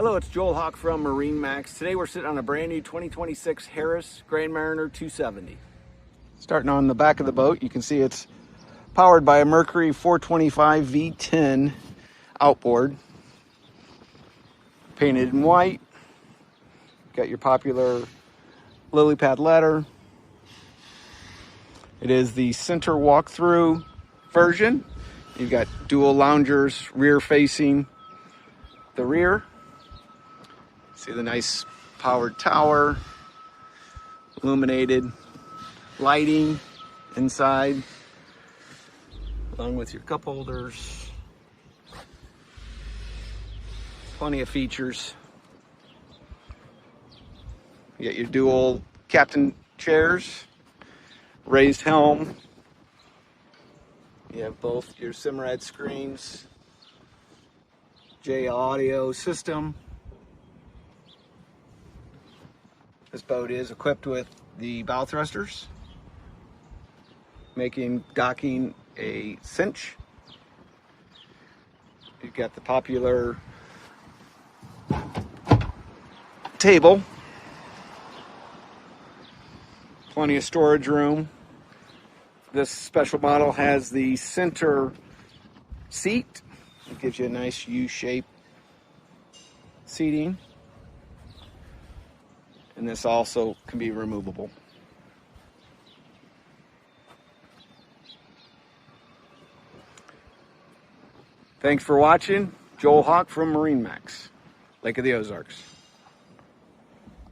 Hello, it's Joel Hawk from MarineMax. Today we're sitting on a brand new 2026 Harris Grand Mariner 270. Starting on the back of the boat, you can see it's powered by a Mercury 425 V10 outboard. Painted in white. Got your popular lily pad ladder. It is the center walk-through version. You've got dual loungers, rear facing the rear. See the nice powered tower, illuminated lighting inside, along with your cup holders. Plenty of features. You got your dual captain chairs, raised helm. You have both your Simrad screens, JL audio system. This boat is equipped with the bow thrusters, making docking a cinch. You've got the popular table, plenty of storage room. This special model has the center seat. It gives you a nice U-shaped seating. And this also can be removable. Thanks for watching. Joel Hawk from MarineMax, Lake of the Ozarks.